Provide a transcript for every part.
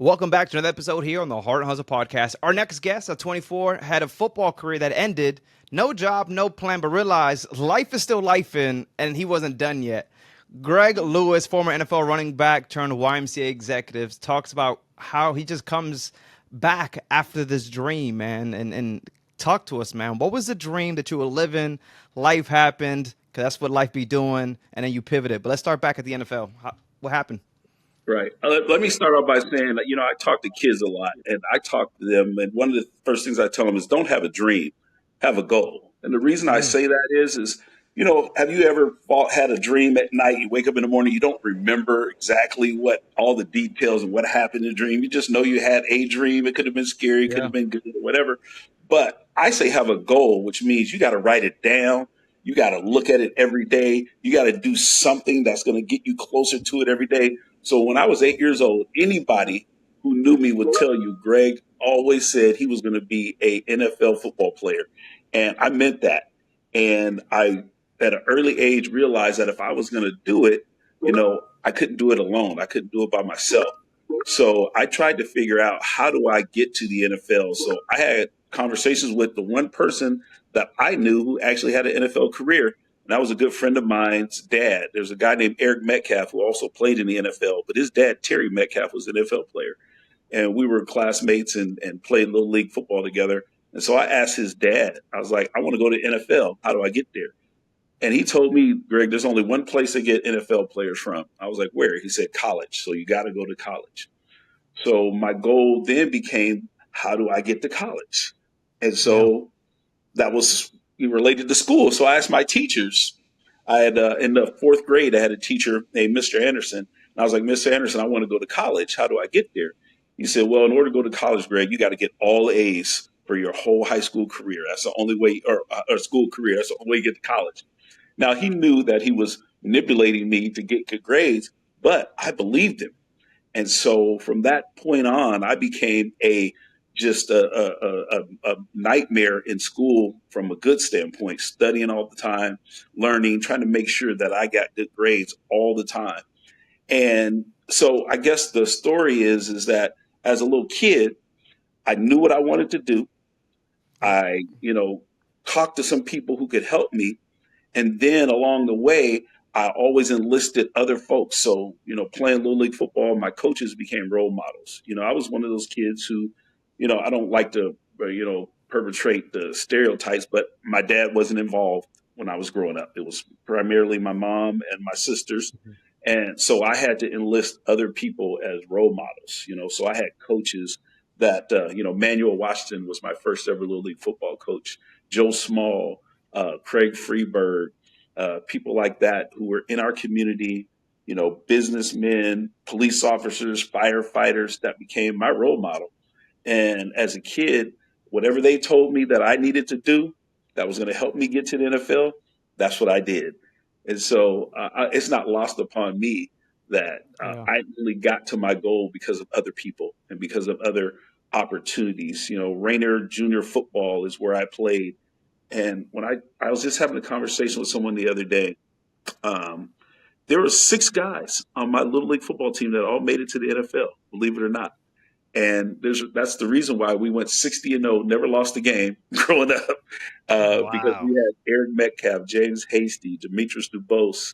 Welcome back to another episode here on the Hart Hustle Podcast. Our next guest, at 24, had a football career that ended. No job, no plan, but realized life is still life and he wasn't done yet. Greg Lewis, former NFL running back turned YMCA executive, talks about how he just comes back after this dream, man, and talk to us, man. What was the dream that you were living? Life happened, because that's what life be doing, and then you pivoted. But let's start back at the NFL. What happened? Right. Let me start off by saying that, I talk to kids a lot and I talk to them. And one of the first things I tell them is don't have a dream, have a goal. And the reason I say that is, have you ever had a dream at night? You wake up in the morning, you don't remember exactly what all the details and what happened in the dream. You just know you had a dream. It could have been scary, it could have been good, whatever. But I say have a goal, which means you got to write it down. You got to look at it every day. You got to do something that's going to get you closer to it every day. So when I was 8 years old, anybody who knew me would tell you, Greg always said he was going to be a NFL football player. And I meant that. And I, at an early age, realized that if I was going to do it, I couldn't do it alone. I couldn't do it by myself. So I tried to figure out, how do I get to the NFL? So I had conversations with the one person that I knew who actually had an NFL career. And that was a good friend of mine's dad. There's a guy named Eric Metcalf who also played in the NFL, but his dad, Terry Metcalf, was an NFL player. And we were classmates and played Little League football together. And so I asked his dad, I was like, I want to go to NFL. How do I get there? And he told me, Greg, there's only one place to get NFL players from. I was like, where? He said, college. So you got to go to college. So my goal then became, how do I get to college? And so that was related to school. So I asked my teachers. I had in the fourth grade, I had a teacher named Mr. Anderson. And I was like, Mr. Anderson, I want to go to college. How do I get there? He said, well, in order to go to college, Greg, you got to get all A's for your whole high school career. That's the only way, or school career. That's the only way you get to college. Now, he knew that he was manipulating me to get good grades, but I believed him. And so from that point on, I became just a nightmare in school from a good standpoint, studying all the time, learning, trying to make sure that I got good grades all the time. And so I guess the story is that as a little kid, I knew what I wanted to do. I, talked to some people who could help me. And then along the way, I always enlisted other folks. So, playing Little League football, my coaches became role models. I was one of those kids who, I don't like to, perpetrate the stereotypes, but my dad wasn't involved when I was growing up. It was primarily my mom and my sisters. And so I had to enlist other people as role models, so I had coaches that, Manuel Washington was my first ever Little League football coach, Joe Small, Craig Freeberg, people like that who were in our community, businessmen, police officers, firefighters that became my role model. And as a kid, whatever they told me that I needed to do that was going to help me get to the NFL, that's what I did. And so it's not lost upon me that I really got to my goal because of other people and because of other opportunities. Rainier Junior Football is where I played. And when I was just having a conversation with someone the other day, there were 6 guys on my Little League football team that all made it to the NFL, believe it or not. And that's the reason why we went 60-0, never lost a game growing up, because we had Eric Metcalf, James Hasty, Demetrius Dubose,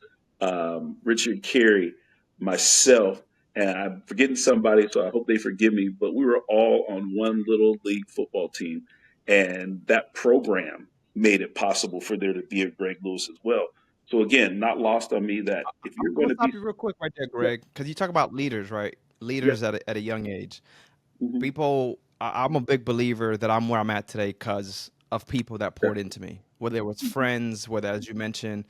Richard Carey, myself, and I'm forgetting somebody, so I hope they forgive me, but we were all on one Little League football team. And that program made it possible for there to be a Greg Lewis as well. So again, not lost on me that if you're I'm going gonna to be, stop you real quick right there, Greg, because you talk about leaders, right? yeah, Leaders at a young age. mhm, I'm a big believer that I'm where I'm at today because of people that yeah, poured into me. Whether it was mhm, friends, whether, as you mentioned,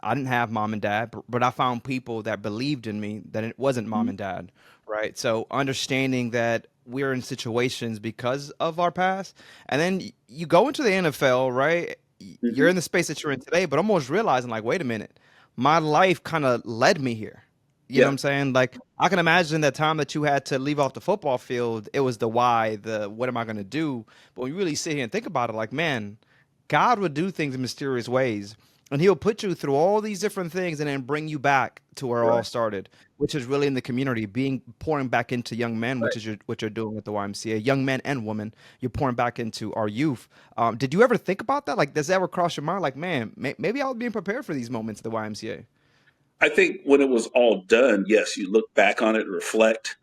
I didn't have mom and dad, but I found people that believed in me that it wasn't mom mhm, and dad, right? So understanding that we're in situations because of our past, and then you go into the NFL, right? You're mhm, in the space that you're in today, but almost realizing, like, wait a minute, my life kind of led me here. You know what yeah, I'm saying? Like, I can imagine that time that you had to leave off the football field, it was the why, the what am I going to do? But when you really sit here and think about it, like, man, God would do things in mysterious ways. and he'll put you through all these different things and then bring you back to where it all Right. started, which is really in the community, being pouring back into young men, which Right. is what you're doing with the YMCA, young men and women. You're pouring back into our youth. Did you ever think about that? Like, does that ever cross your mind? Like, man, maybe I was being prepared for these moments at the YMCA. I think when it was all done, yes, you look back on it and reflect.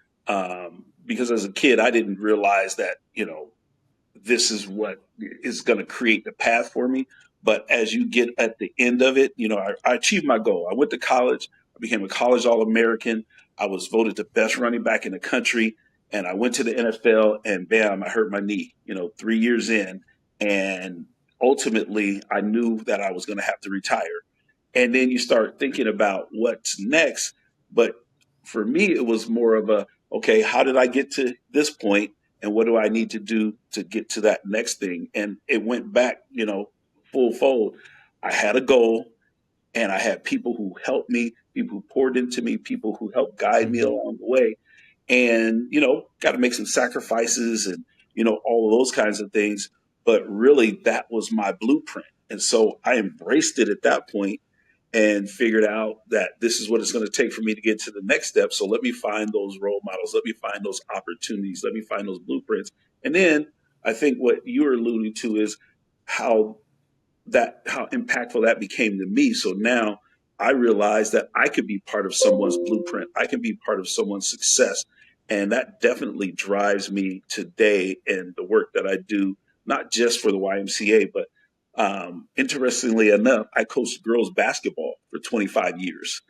Because as a kid, I didn't realize that, this is what is going to create the path for me. But as you get at the end of it, I achieved my goal. I went to college. I became a college All American. I was voted the best running back in the country. And I went to the NFL and bam, I hurt my knee, 3 years in. And ultimately, I knew that I was going to have to retire. And then you start thinking about what's next. But for me, it was more of a, okay, how did I get to this point, and what do I need to do to get to that next thing? And it went back, full fold. I had a goal, and I had people who helped me, people who poured into me, people who helped guide me Hmm. along the way. And, got to make some sacrifices and, all of those kinds of things. But really, that was my blueprint. And so I embraced it at that point and figured out that this is what it's going to take for me to get to the next step. So let me find those role models. Let me find those opportunities. Let me find those blueprints. And then I think what you're alluding to is how how impactful that became to me. So now I realize that I could be part of someone's blueprint. I can be part of someone's success. And that definitely drives me today in the work that I do, not just for the YMCA, but interestingly enough, I coached girls basketball for 25 years.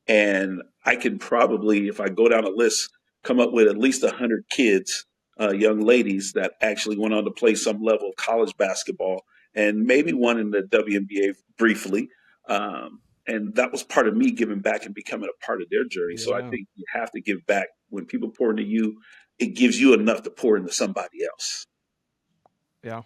And I can probably, if I go down a list, come up with at least 100 kids, young ladies that actually went on to play some level of college basketball and maybe one in the WNBA briefly. And that was part of me giving back and becoming a part of their journey. So I Yeah. think you have to give back. When people pour into you, it gives you enough to pour into somebody else. Yeah.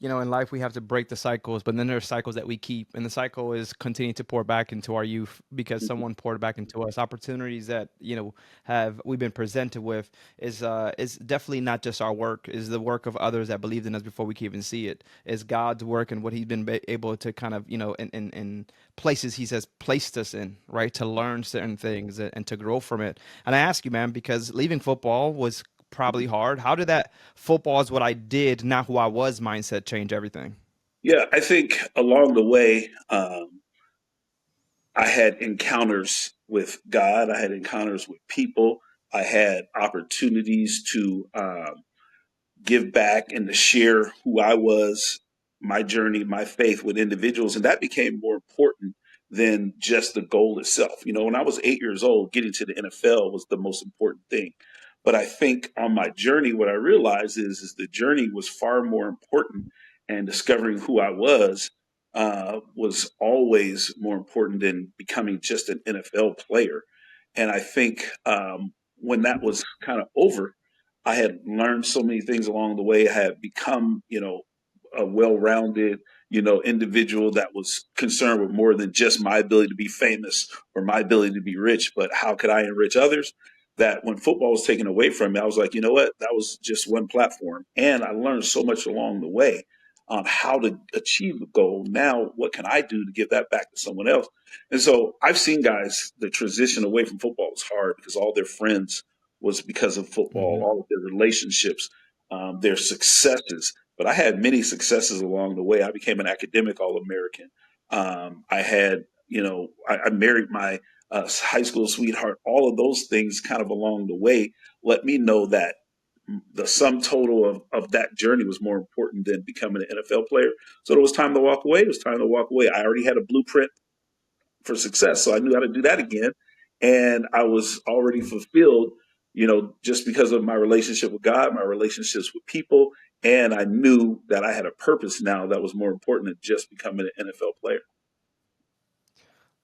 In life we have to break the cycles, but then there are cycles that we keep, and the cycle is continuing to pour back into our youth because Mhm. someone poured back into us. Opportunities that have we've been presented with is definitely not just our work; is the work of others that believed in us before we could even see it. Is God's work and what He's been able to kind of in places He has placed us in, right, to learn certain things and to grow from it. And I ask you, man, because leaving football was probably hard. How did that football is what I did, not who I was mindset change everything? Yeah, I think along the way, I had encounters with God. I had encounters with people. I had opportunities to give back and to share who I was, my journey, my faith with individuals. And that became more important than just the goal itself. When I was 8 years old, getting to the NFL was the most important thing. But I think on my journey, what I realized is the journey was far more important, and discovering who I was always more important than becoming just an NFL player. And I think when that was kind of over, I had learned so many things along the way. I had become, a well-rounded, individual that was concerned with more than just my ability to be famous or my ability to be rich, but how could I enrich others? That when football was taken away from me, I was like, you know what? That was just one platform. And I learned so much along the way on how to achieve the goal. Now, what can I do to give that back to someone else? And so I've seen guys, the transition away from football was hard because all their friends was because of football, Hmm. all of their relationships, their successes. But I had many successes along the way. I became an academic All American. I had, I married my high school sweetheart. All of those things kind of along the way let me know that the sum total of that journey was more important than becoming an NFL player. So it was time to walk away. It was time to walk away. I already had a blueprint for success. So I knew how to do that again. And I was already fulfilled, just because of my relationship with God, my relationships with people. And I knew that I had a purpose now that was more important than just becoming an NFL player.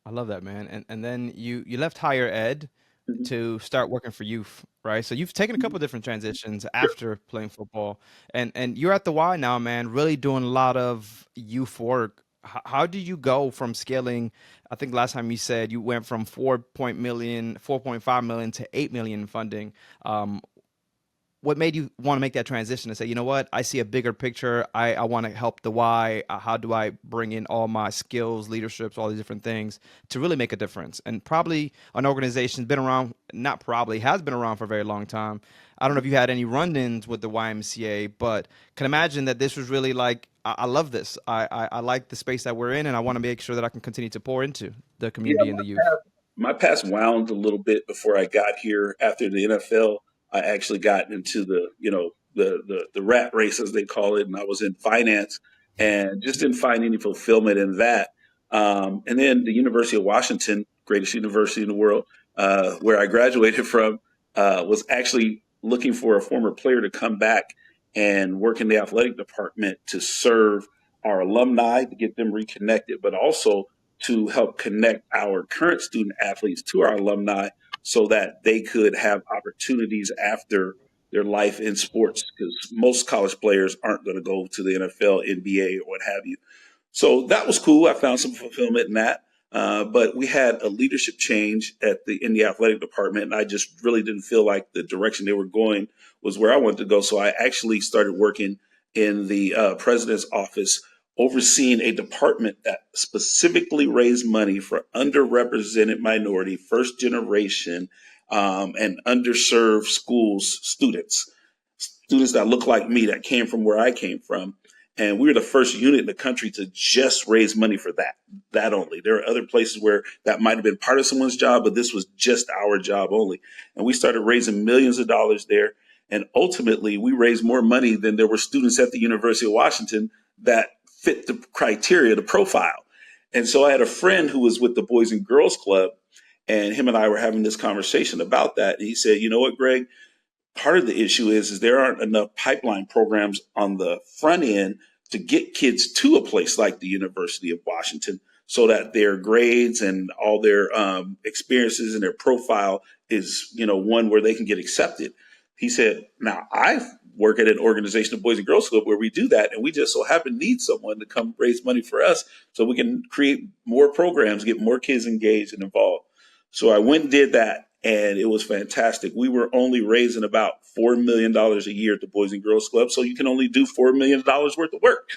I love that, man. And then you left higher ed Mhm. to start working for youth, right? So you've taken a couple different transitions Sure. after playing football, and you're at the Y now, man. Really doing a lot of youth work. How did you go from scaling? I think last time you said you went from 4.5 million to 8 million in funding. Um, what made you want to make that transition and say, you know what, I see a bigger picture. I want to help the why. How do I bring in all my skills, leaderships, all these different things to really make a difference? And probably an organization's been around, not probably, has been around for a very long time. I don't know if you had any run-ins with the YMCA, but can imagine that this was really like, I love this. I like the space that we're in, and I want to make sure that I can continue to pour into the Yeah, community and the youth. my past wound a little bit before I got here. After the NFL, I actually got into the rat race as they call it, and I was in finance and just didn't find any fulfillment in that. And then the University of Washington, greatest university in the world, where I graduated from, was actually looking for a former player to come back and work in the athletic department to serve our alumni to get them reconnected, but also to help connect our current student athletes to our alumni so that they could have opportunities after their life in sports, because most college players aren't going to go to the NFL, NBA, or what have you. So that was cool. I found some fulfillment in that. But we had a leadership change in the athletic department, and I just really didn't feel like the direction they were going was where I wanted to go. So I actually started working in the president's office, overseeing a department that specifically raised money for underrepresented minority, first generation, and underserved students that look like me, that came from where I came from. And we were the first unit in the country to just raise money for that only. There are other places where that might have been part of someone's job, but this was just our job only. And we started raising millions of dollars there. And ultimately, we raised more money than there were students at the University of Washington that fit the criteria, the profile. And so I had a friend who was with the Boys and Girls Club, and him and I were having this conversation about that. And he said, you know what, Greg? Part of the issue is there aren't enough pipeline programs on the front end to get kids to a place like the University of Washington so that their grades and all their experiences and their profile is, one where they can get accepted. He said, now I work at an organization, the Boys and Girls Club, where we do that. And we just so happen to need someone to come raise money for us so we can create more programs, get more kids engaged and involved. So I went and did that, and it was fantastic. We were only raising about $4 million a year at the Boys and Girls Club, so you can only do $4 million worth of work.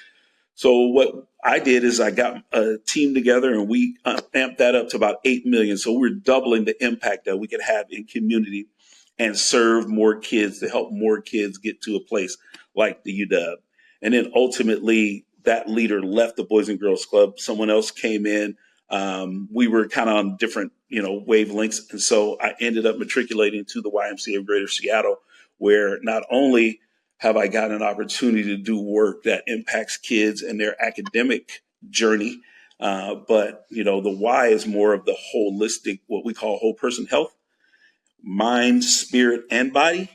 So what I did is I got a team together, and we amped that up to about 8 million. So we're doubling the impact that we could have in community and serve more kids, to help more kids get to a place like the UW. And then ultimately that leader left the Boys and Girls Club. Someone else came in. We were kind of on different, wavelengths. And so I ended up matriculating to the YMCA of Greater Seattle, where not only have I gotten an opportunity to do work that impacts kids and their academic journey, but, the why is more of the holistic, what we call whole person health, mind, spirit, and body.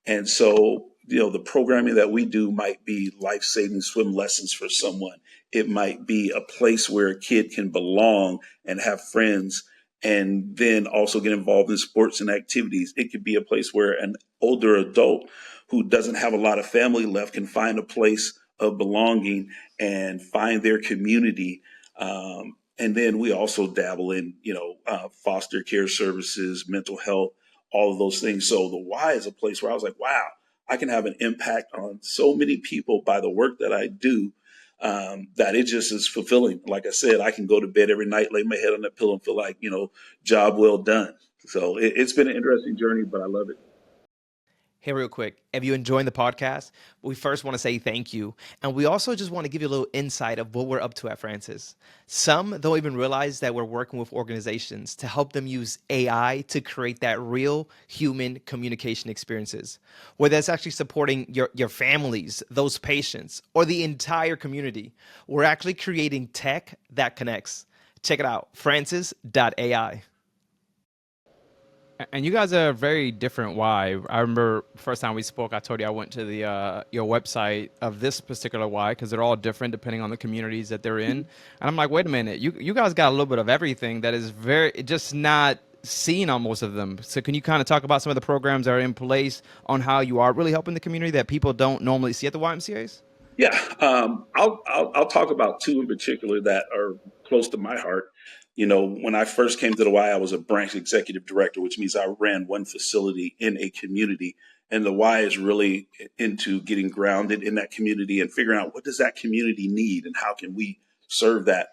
And so, the programming that we do might be life-saving swim lessons for someone. It might be a place where a kid can belong and have friends and then also get involved in sports and activities. It could be a place where an older adult who doesn't have a lot of family left can find a place of belonging and find their community. And then we also dabble in, foster care services, mental health, all of those things. So the why is a place where I was like, wow, I can have an impact on so many people by the work that I do, that it just is fulfilling. Like I said, I can go to bed every night, lay my head on that pillow and feel like, job well done. So it's been an interesting journey, but I love it. Hey, real quick, if you're enjoying the podcast, we first want to say thank you. And we also just want to give you a little insight of what we're up to at Francis. Some don't even realize that we're working with organizations to help them use AI to create that real human communication experiences, whether that's actually supporting your families, those patients, or the entire community. We're actually creating tech that connects. Check it out, francis.ai. And you guys are very different. Why? I remember first time we spoke, I told you I went to the your website of this particular why, because they're all different depending on the communities that they're in. And I'm like, wait a minute, you guys got a little bit of everything that is very just not seen on most of them. So can you kind of talk about some of the programs that are in place on how you are really helping the community that people don't normally see at the YMCA's? Yeah, I'll talk about two in particular that are close to my heart. When I first came to the Y, I was a branch executive director, which means I ran one facility in a community. And the Y is really into getting grounded in that community and figuring out what does that community need and how can we serve that.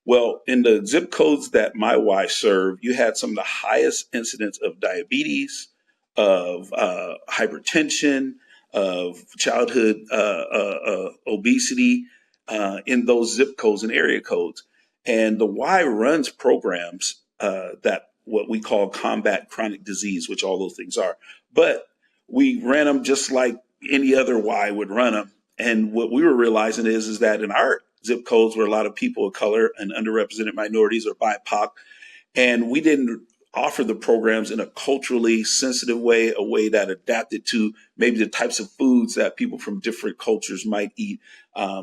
Well, in the zip codes that my Y served, you had some of the highest incidents of diabetes, of hypertension, of childhood obesity in those zip codes and area codes. And the Y runs programs that what we call combat chronic disease, which all those things are. But we ran them just like any other Y would run them. And what we were realizing is that in our zip codes where a lot of people of color and underrepresented minorities or BIPOC, and we didn't offer the programs in a culturally sensitive way, a way that adapted to maybe the types of foods that people from different cultures might eat.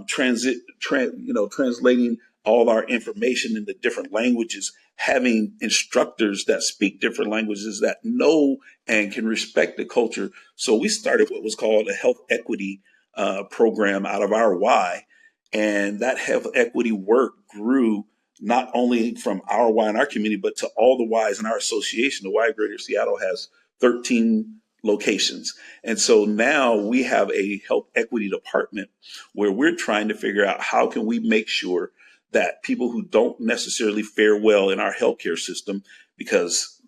Translating all our information into different languages, having instructors that speak different languages that know and can respect the culture. So we started what was called a health equity program out of our Y, and that health equity work grew not only from our Y in our community, but to all the Ys in our association. The Y of Greater Seattle has 13 locations. And so now we have a health equity department where we're trying to figure out how can we make sure that people who don't necessarily fare well in our healthcare system, because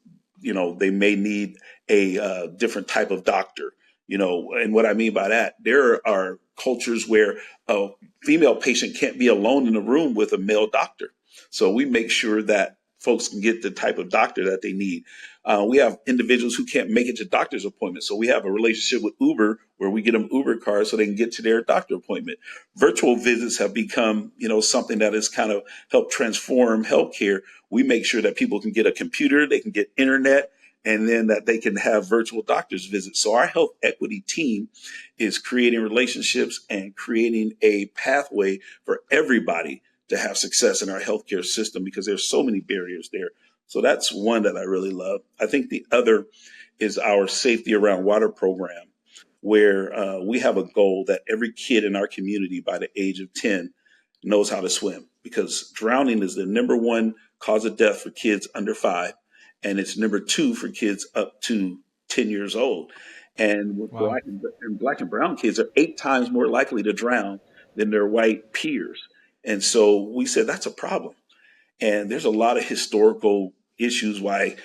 they may need a different type of doctor, and what I mean by that, there are cultures where a female patient can't be alone in a room with a male doctor. So we make sure that folks can get the type of doctor that they need. We have individuals who can't make it to doctor's appointments. So we have a relationship with Uber where we get them Uber cars so they can get to their doctor appointment. Virtual visits have become, something that has kind of helped transform healthcare. We make sure that people can get a computer, they can get internet, and then that they can have virtual doctor's visits. So our health equity team is creating relationships and creating a pathway for everybody to have success in our healthcare system because there's so many barriers there. So that's one that I really love. I think the other is our safety around water program, where we have a goal that every kid in our community by the age of 10 knows how to swim, because drowning is the number one cause of death for kids under 5, and it's number 2 for kids up to 10 years old. And Wow. black and brown kids are 8 times more likely to drown than their white peers. And so we said that's a problem. And there's a lot of historical issues why,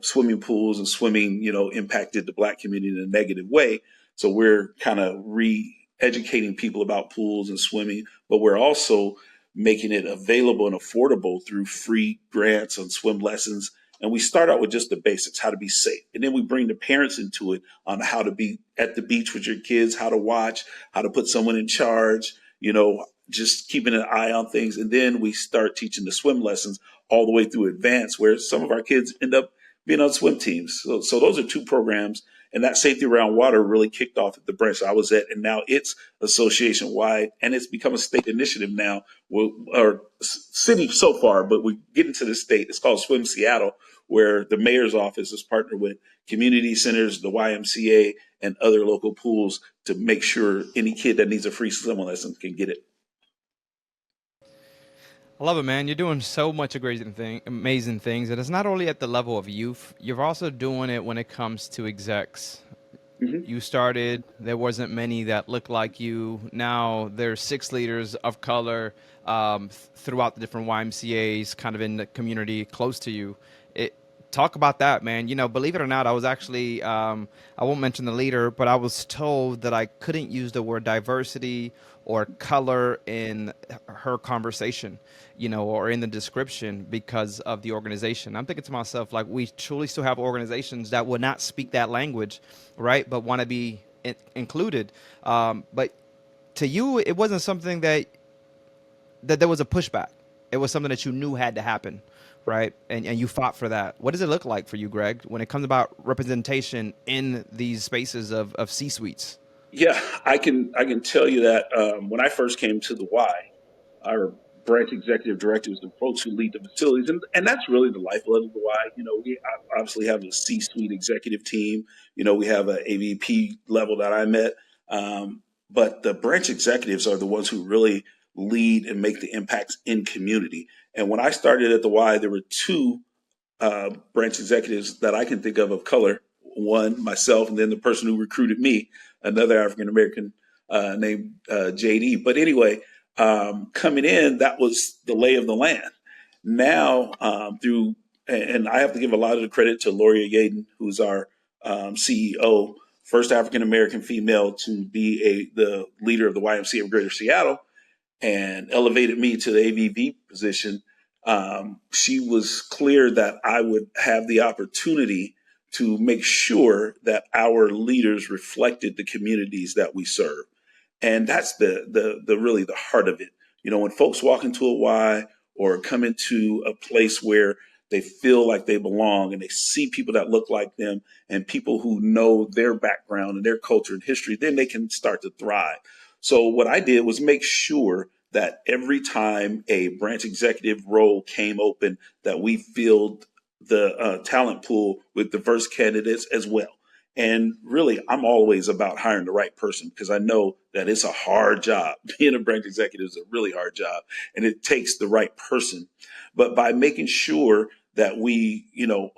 swimming pools and swimming, impacted the black community in a negative way. So we're kind of re-educating people about pools and swimming, but we're also making it available and affordable through free grants and swim lessons. And we start out with just the basics, how to be safe. And then we bring the parents into it on how to be at the beach with your kids, how to watch, how to put someone in charge, just keeping an eye on things. And then we start teaching the swim lessons all the way through advanced, where some of our kids end up being on swim teams. So those are 2 programs. And that safety around water really kicked off at the branch I was at. And now it's association wide, and it's become a state initiative now, or city so far, but we get into the state. It's called Swim Seattle, where the mayor's office is partnered with community centers, the YMCA, and other local pools to make sure any kid that needs a free swim lesson can get it. I love it, man. You're doing so much amazing things, and it's not only at the level of youth. You're also doing it when it comes to execs. Mhm. You started, there wasn't many that looked like you. Now there's 6 leaders of color throughout the different YMCA's kind of in the community close to you. It, talk about that, man. Believe it or not, I was actually, I won't mention the leader, but I was told that I couldn't use the word diversity or color in her conversation, or in the description because of the organization. I'm thinking to myself, like, we truly still have organizations that will not speak that language, right? But want to be included. But to you, it wasn't something that there was a pushback. It was something that you knew had to happen, right? And you fought for that. What does it look like for you, Greg, when it comes about representation in these spaces of C-suites? Yeah, I can tell you that when I first came to the Y, our branch executive directors, the folks who lead the facilities, and that's really the lifeblood of the Y. We obviously have a C-suite executive team. We have an AVP level that I'm at, but the branch executives are the ones who really lead and make the impacts in community. And when I started at the Y, there were two branch executives that I can think of color. One, myself, and then the person who recruited me, another African American named JD. But anyway, coming in, that was the lay of the land. Now, and I have to give a lot of the credit to Loria Yaden, who's our CEO, first African American female to be the leader of the YMCA of Greater Seattle, and elevated me to the AVP position. She was clear that I would have the opportunity to make sure that our leaders reflected the communities that we serve. And that's the really the heart of it. You know, when folks walk into a Y or come into a place where they feel like they belong and they see people that look like them and people who know their background and their culture and history, then they can start to thrive. So what I did was make sure that every time a branch executive role came open, that we filled the talent pool with diverse candidates as well. And really, I'm always about hiring the right person because I know that it's a hard job. Being a branch executive is a really hard job, and it takes the right person. But by making sure that we,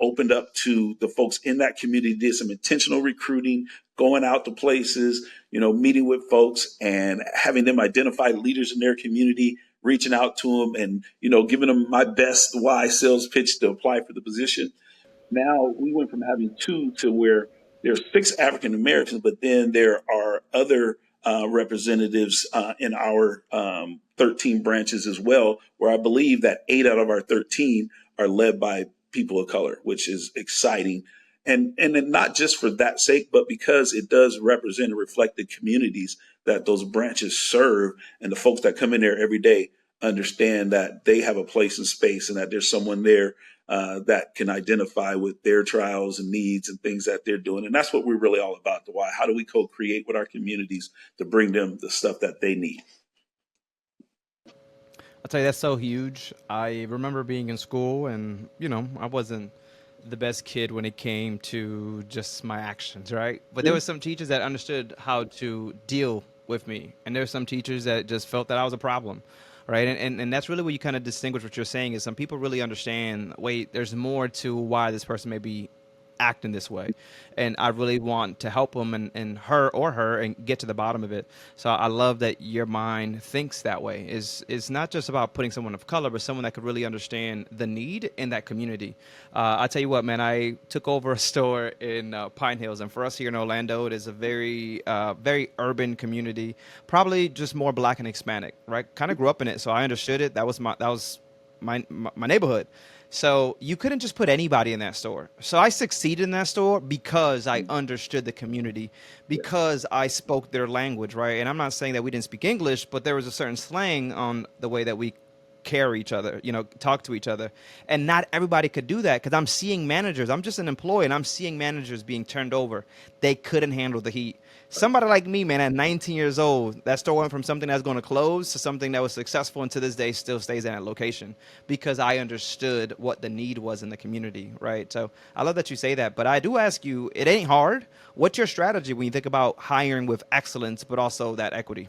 opened up to the folks in that community, did some intentional recruiting, going out to places, meeting with folks and having them identify leaders in their community, reaching out to them and, giving them my best Y sales pitch to apply for the position. Now we went from having two to where there's six African Americans, but then there are other representatives in our 13 branches as well, where I believe that 8 out of our 13 are led by people of color, which is exciting. And then not just for that sake, but because it does represent and reflect the communities that those branches serve, and the folks that come in there every day understand that they have a place and space and that there's someone there that can identify with their trials and needs and things that they're doing. And that's what we're really all about, the why. How do we co-create with our communities to bring them the stuff that they need? I'll tell you, that's so huge. I remember being in school and, I wasn't the best kid when it came to just my actions, right? But there were some teachers that understood how to deal with me. And there were some teachers that just felt that I was a problem, right? And that's really what you kind of distinguish what you're saying is some people really understand, wait, there's more to why this person may be acting this way, and I really want to help them and her and get to the bottom of it. So I love that your mind thinks that way. Is not just about putting someone of color, but someone that could really understand the need in that community. I tell you what, man, I took over a store in Pine Hills, and for us here in Orlando, it is a very urban community, probably just more Black and Hispanic, right? Kind of grew up in it, so I understood it. That was my neighborhood. So you couldn't just put anybody in that store. So I succeeded in that store because I understood the community, because I spoke their language, right? And I'm not saying that we didn't speak English, but there was a certain slang on the way that we care each other, talk to each other. And not everybody could do that because I'm seeing managers. I'm just an employee and I'm seeing managers being turned over. They couldn't handle the heat. Somebody like me, man, at 19 years old, that store went from something that's going to close to something that was successful and to this day still stays in that location because I understood what the need was in the community, right? So I love that you say that. But I do ask you, it ain't hard. What's your strategy when you think about hiring with excellence, but also that equity?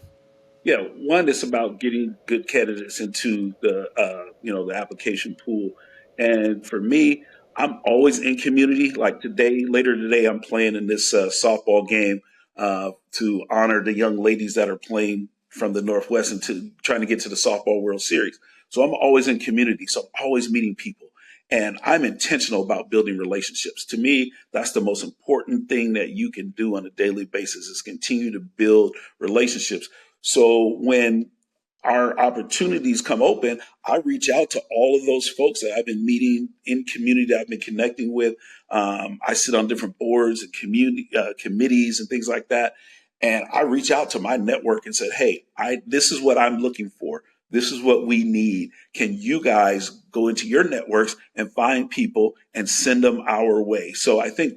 Yeah, one is about getting good candidates into the application pool, and for me, I'm always in community. Like later today, I'm playing in this softball game to honor the young ladies that are playing from the Northwest and to trying to get to the softball World Series. So I'm always in community. So I'm always meeting people. And I'm intentional about building relationships. To me, that's the most important thing that you can do on a daily basis is continue to build relationships. So when our opportunities come open, I reach out to all of those folks that I've been meeting in community that I've been connecting with. I sit on different boards and community committees and things like that. And I reach out to my network and said, hey, this is what I'm looking for. This is what we need. Can you guys go into your networks and find people and send them our way? So I think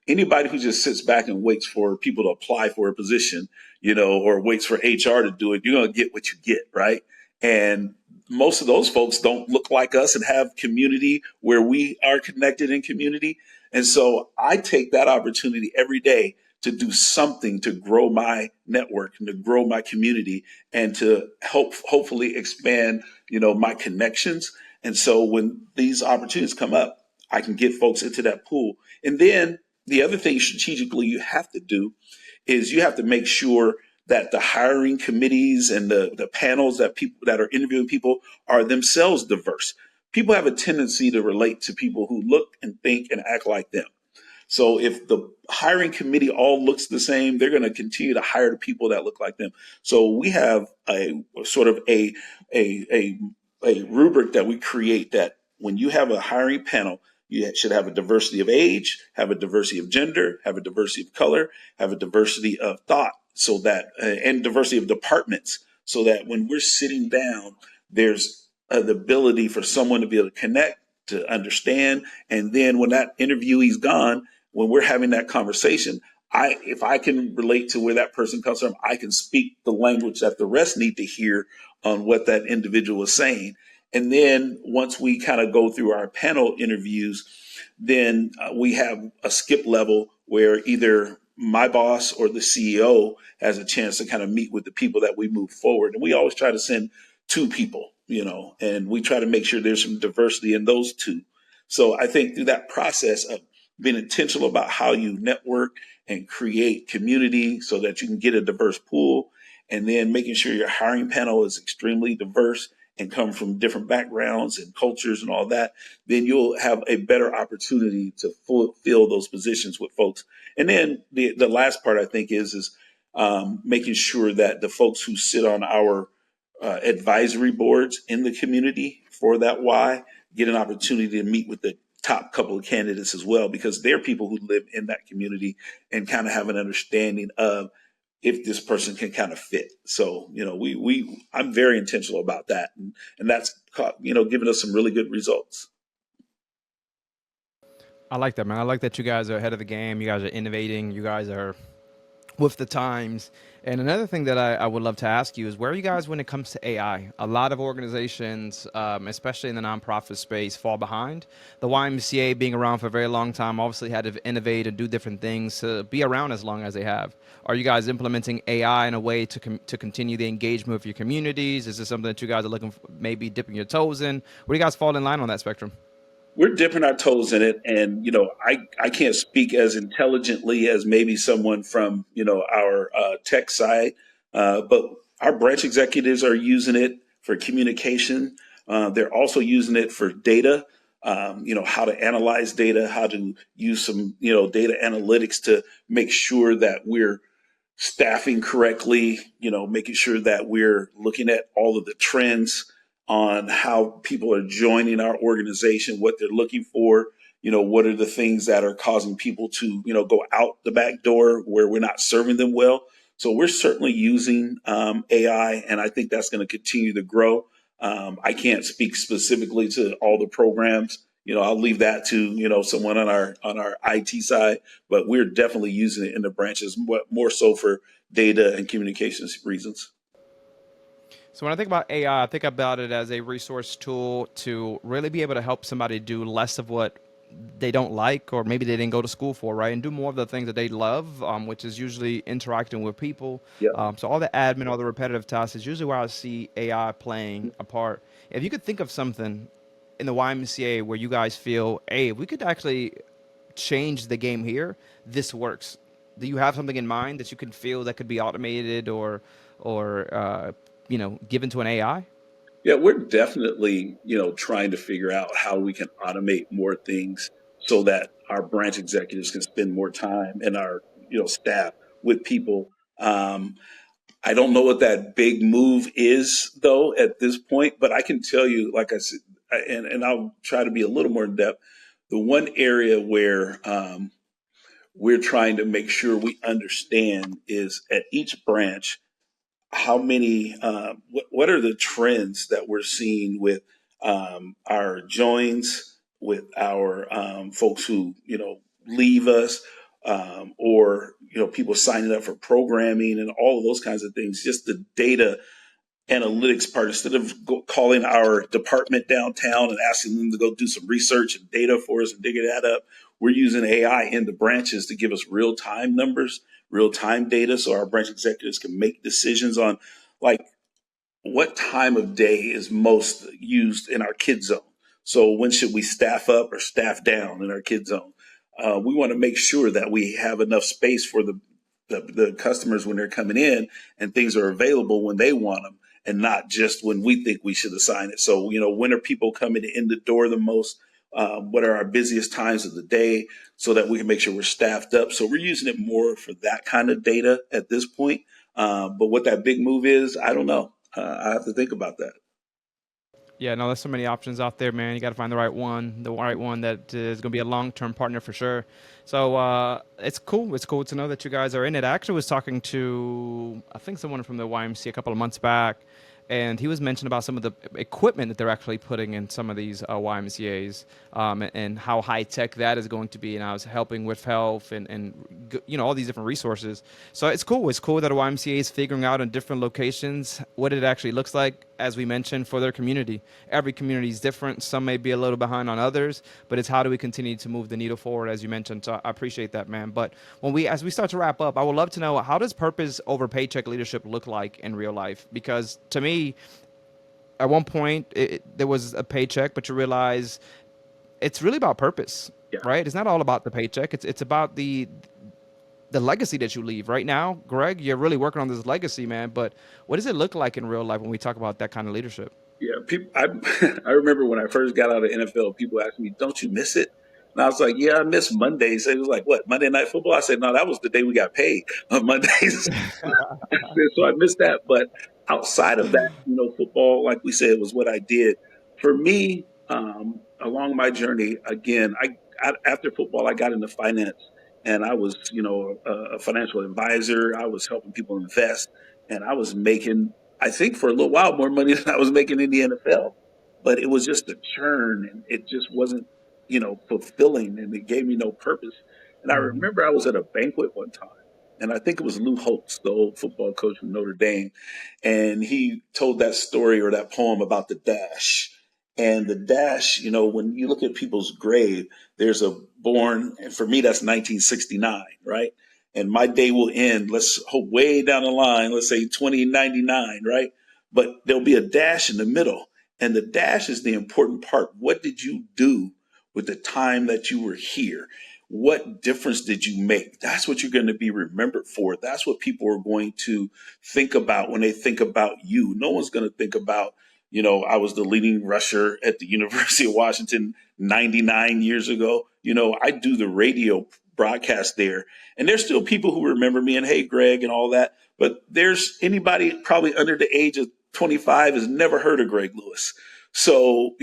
anybody who just sits back and waits for people to apply for a position, or waits for HR to do it, you're going to get what you get, right? And most of those folks don't look like us and have community where we are connected in community. And so I take that opportunity every day to do something to grow my network and to grow my community and to hopefully expand, my connections. And so when these opportunities come up, I can get folks into that pool. And then the other thing strategically you have to do is you have to make sure that the hiring committees and the panels that people that are interviewing people are themselves diverse. People have a tendency to relate to people who look and think and act like them. So if the hiring committee all looks the same, they're going to continue to hire the people that look like them. So we have a sort of a a rubric that we create that when you have a hiring panel, you should have a diversity of age, have a diversity of gender, have a diversity of color, have a diversity of thought, so that and diversity of departments, so that when we're sitting down, there's the ability for someone to be able to connect, to understand, and then when that interviewee's gone, when we're having that conversation, if I can relate to where that person comes from, I can speak the language that the rest need to hear on what that individual is saying. And then once we kind of go through our panel interviews, then we have a skip level where either my boss or the CEO has a chance to kind of meet with the people that we move forward. And we always try to send two people, and we try to make sure there's some diversity in those two. So I think through that process of being intentional about how you network and create community so that you can get a diverse pool, and then making sure your hiring panel is extremely diverse and come from different backgrounds and cultures and all that, then you'll have a better opportunity to fill those positions with folks. And then the last part I think is making sure that the folks who sit on our advisory boards in the community for that why get an opportunity to meet with the top couple of candidates as well, because they're people who live in that community and kind of have an understanding of if this person can kind of fit. So, I'm very intentional about that. And that's, given us some really good results. I like that, man. I like that you guys are ahead of the game. You guys are innovating. You guys are with the times. And another thing that I would love to ask you is, where are you guys when it comes to AI? A lot of organizations, especially in the nonprofit space, fall behind. The YMCA, being around for a very long time, obviously had to innovate and do different things to be around as long as they have. Are you guys implementing AI in a way to continue the engagement with your communities? Is this something that you guys are looking for, maybe dipping your toes in? Where do you guys fall in line on that spectrum? We're dipping our toes in it. And, I can't speak as intelligently as maybe someone from, our tech side, but our branch executives are using it for communication. They're also using it for data, how to analyze data, how to use some, data analytics to make sure that we're staffing correctly, making sure that we're looking at all of the trends on how people are joining our organization, what they're looking for, what are the things that are causing people to, go out the back door where we're not serving them well. So we're certainly using AI, and I think that's going to continue to grow. I can't speak specifically to all the programs. I'll leave that to someone on our IT side, but we're definitely using it in the branches more so for data and communications reasons. So when I think about AI, I think about it as a resource tool to really be able to help somebody do less of what they don't like, or maybe they didn't go to school for, right? And do more of the things that they love, which is usually interacting with people. Yeah. So all the admin, all the repetitive tasks is usually where I see AI playing a part. If you could think of something in the YMCA where you guys feel, hey, if we could actually change the game here, this works. Do you have something in mind that you can feel that could be automated or given to an AI? Yeah, we're definitely, trying to figure out how we can automate more things so that our branch executives can spend more time and our, staff with people. I don't know what that big move is though at this point, but I can tell you, like I said, and I'll try to be a little more in depth. The one area where we're trying to make sure we understand is at each branch, how many what are the trends that we're seeing with our joins, with our folks who leave us, or people signing up for programming and all of those kinds of things, just the data analytics part. Instead of calling our department downtown and asking them to go do some research and data for us and digging that up, we're using AI in the branches to give us real time numbers, real time data, so our branch executives can make decisions on like what time of day is most used in our kid zone. So when should we staff up or staff down in our kid zone? We want to make sure that we have enough space for the customers when they're coming in, and things are available when they want them and not just when we think we should assign it. So, when are people coming in the door the most? What are our busiest times of the day, so that we can make sure we're staffed up? So we're using it more for that kind of data at this point. But what that big move is, I don't know. I have to think about that. Yeah, no, there's so many options out there, man. You got to find the right one that is going to be a long-term partner for sure. So it's cool. It's cool to know that you guys are in it. I actually was talking to, I think, someone from the YMCA a couple of months back, and he was mentioning about some of the equipment that they're actually putting in some of these YMCA's, and how high tech that is going to be. And I was helping with health and all these different resources. So it's cool. It's cool that a YMCA is figuring out in different locations what it actually looks like, as we mentioned, for their community. Every community is different. Some may be a little behind on others, but it's how do we continue to move the needle forward, as you mentioned. So I appreciate that, man. But as we start to wrap up, I would love to know, how does purpose over paycheck leadership look like in real life? Because to me, at one point there was a paycheck, but you realize it's really about purpose, Yeah. right? It's not all about the paycheck. It's about the legacy that you leave. Right now, Greg, you're really working on this legacy, man. But what does it look like in real life when we talk about that kind of leadership? Yeah, people. I remember when I first got out of NFL, people asked me, "Don't you miss it?" And I was like, "Yeah, I miss Mondays." It was like, "What, Monday Night Football?" I said, "No, that was the day we got paid on Mondays." So I missed that. But outside of that, football, like we said, was what I did. For me, along my journey, again, after football, I got into finance, and I was, a financial advisor. I was helping people invest, and I was making, I think, for a little while, more money than I was making in the NFL. But it was just a churn, and it just wasn't, fulfilling, and it gave me no purpose. And I Hmm. remember I was at a banquet one time, and I think it was Lou Holtz, the old football coach from Notre Dame, and he told that story or that poem about the dash. And the dash, when you look at people's grave, there's a born, and for me, that's 1969, right? And my day will end, let's hope way down the line, let's say 2099, right? But there'll be a dash in the middle. And the dash is the important part. What did you do with the time that you were here? What difference did you make? That's what you're going to be remembered for. That's what people are going to think about when they think about you. No one's going to think about, I was the leading rusher at the University of Washington 99 years ago. I do the radio broadcast there, and there's still people who remember me and, hey, Greg, and all that. But there's anybody probably under the age of 25 has never heard of Greg Lewis. So,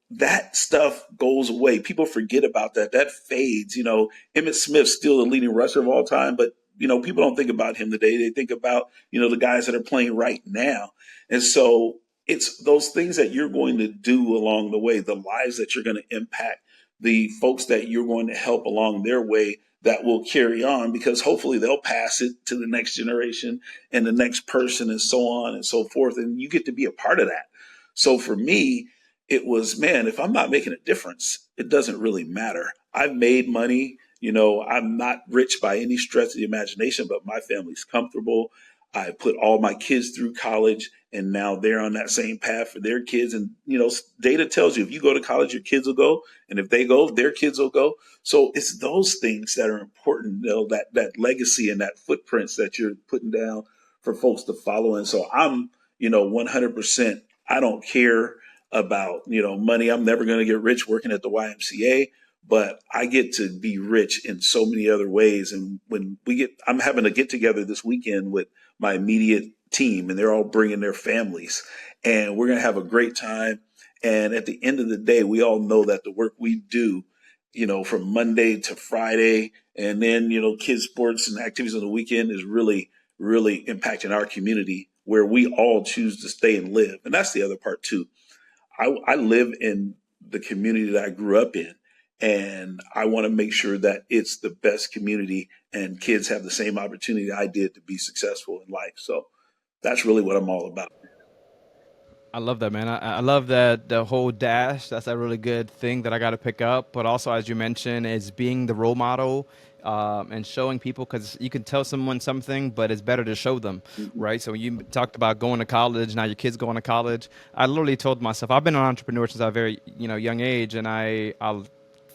that stuff goes away. People forget about that. That fades. Emmitt Smith's still the leading rusher of all time, but people don't think about him today. They think about, the guys that are playing right now. And so it's those things that you're going to do along the way, the lives that you're going to impact, the folks that you're going to help along their way, that will carry on, because hopefully they'll pass it to the next generation and the next person, and so on and so forth. And you get to be a part of that. So for me, it was, man, if I'm not making a difference, it doesn't really matter. I've made money. I'm not rich by any stretch of the imagination, but my family's comfortable. I put all my kids through college, and now they're on that same path for their kids. And, data tells you if you go to college, your kids will go. And if they go, their kids will go. So it's those things that are important, that legacy and that footprints that you're putting down for folks to follow. And so I'm, 100%, I don't care about, money. I'm never going to get rich working at the YMCA, but I get to be rich in so many other ways. And I'm having a get together this weekend with my immediate team, and they're all bringing their families, and we're going to have a great time. And at the end of the day, we all know that the work we do, from Monday to Friday, and then, kids sports and activities on the weekend, is really, really impacting our community, where we all choose to stay and live. And that's the other part too. I live in the community that I grew up in, and I want to make sure that it's the best community and kids have the same opportunity I did to be successful in life. So that's really what I'm all about. I love that, man. I love that the whole dash. That's a really good thing that I got to pick up. But also, as you mentioned, is being the role model and showing people because you can tell someone something, but it's better to show them, Mhm. right? So when you talked about going to college, now your kids going to college. I literally told myself I've been an entrepreneur since a very young age, and I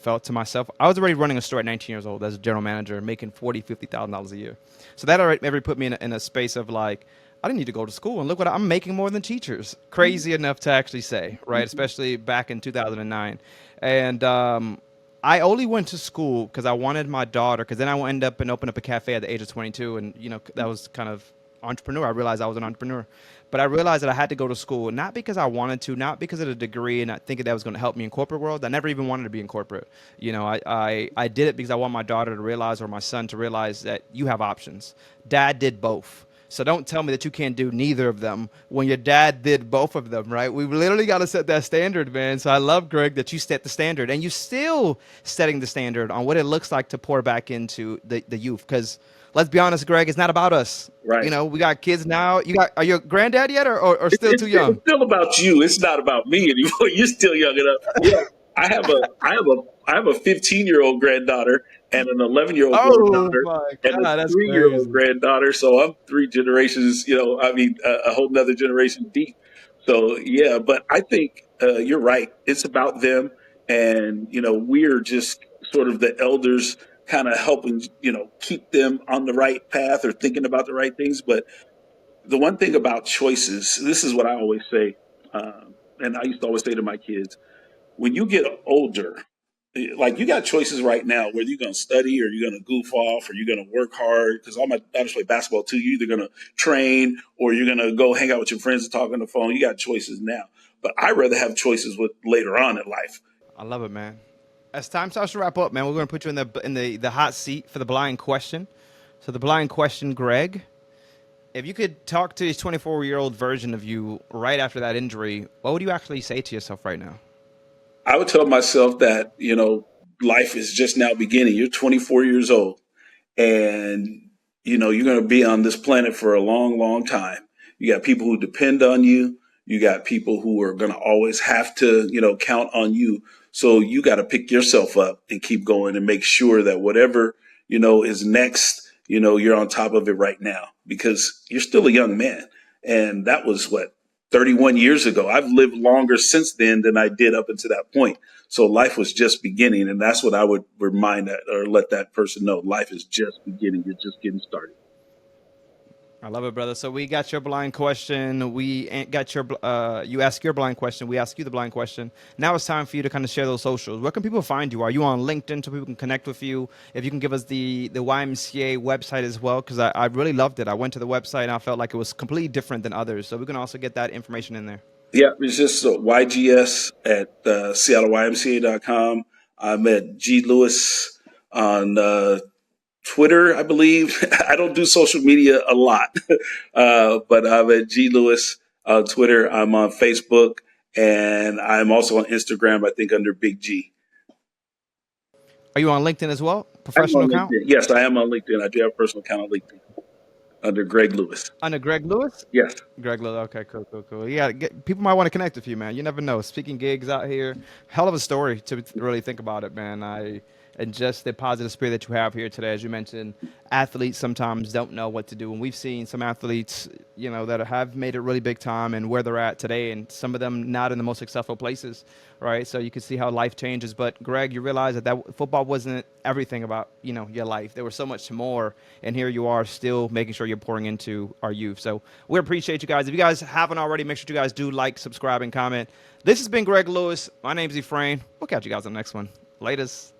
felt to myself I was already running a store at 19 years old as a general manager, making $40,000 $50,000 a year. So that already put me in a space of like I didn't need to go to school, and look what I'm making more than teachers. Crazy enough to actually say, right? Mhm. Especially back in 2009, and I only went to school because I wanted my daughter. Because then I ended up and opened up a cafe at the age of 22, and that was kind of entrepreneur. I realized I was an entrepreneur, but I realized that I had to go to school not because I wanted to, not because of the degree, and not thinking that was going to help me in corporate world. I never even wanted to be in corporate. I did it because I want my daughter to realize or my son to realize that you have options. Dad did both. So don't tell me that you can't do neither of them when your dad did both of them, right? We literally got to set that standard, man. So I love, Greg, that you set the standard and you still setting the standard on what it looks like to pour back into the youth. Because let's be honest, Greg, it's not about us. Right. We got kids now. Are you a granddad yet or still too It's young? still about you. It's not about me anymore. You're still young enough. Yeah, I have a 15-year-old granddaughter and an 11-year-old Oh granddaughter my and a God, that's 3-year-old crazy. granddaughter. So I'm three generations. I mean, a whole nother generation deep. So yeah, but I think you're right. It's about them, and we're just sort of the elders, kind of helping keep them on the right path or thinking about the right things. But the one thing about choices, this is what I always say, and I used to always say to my kids, when you get older, like you got choices right now, whether you're going to study or you're going to goof off or you're going to work hard. Because all my daughters play basketball too. You're either going to train or you're going to go hang out with your friends and talk on the phone. You got choices now. But I rather have choices with later on in life. I love it, man. As time starts to wrap up, man, we're going to put you in the hot seat for the blind question. So the blind question, Greg, if you could talk to this 24-year-old version of you right after that injury, what would you actually say to yourself right now? I would tell myself that, life is just now beginning. You're 24 years old and you're going to be on this planet for a long, long time. You got people who depend on you. You got people who are going to always have to count on you. So you got to pick yourself up and keep going and make sure that whatever is next, you're on top of it right now, because you're still a young man. And that was what, 31 years ago. I've lived longer since then than I did up until that point. So life was just beginning, and that's what I would remind that or let that person know. Life is just beginning. You're just getting started. I love it, brother. So we got your blind question. Got your you ask your blind question. We ask you the blind question. Now it's time for you to kind of share those socials. Where can people find you? Are you on LinkedIn so people can connect with you? If you can give us the YMCA website as well, because I really loved it. I went to the website and I felt like it was completely different than others. So we can also get that information in there. Yeah, it's just YGS at SeattleYMCA.com. I'm at G Lewis on Twitter, I believe. I don't do social media a lot, but I'm at G Lewis on Twitter. I'm on Facebook, and I'm also on Instagram, I think, under Big G. Are you on LinkedIn as well? I'm Professional on account? LinkedIn. Yes, I am on LinkedIn. I do have a personal account on LinkedIn under Greg Lewis. Under Greg Lewis? Yes. Greg Lewis. Okay, cool, cool, cool. Yeah, people might want to connect with you, man. You never know. Speaking gigs out here, hell of a story to really think about it, man. And just the positive spirit that you have here today, as you mentioned, athletes sometimes don't know what to do, and we've seen some athletes, that have made it really big time and where they're at today, and some of them not in the most successful places, right? So you can see how life changes. But Greg, you realize that football wasn't everything about your life. There was so much more, and here you are still making sure you're pouring into our youth. So we appreciate you guys. If you guys haven't already, make sure you guys do like, subscribe, and comment. This has been Greg Lewis. My name's Ephraim. We'll catch you guys on the next one. Latest.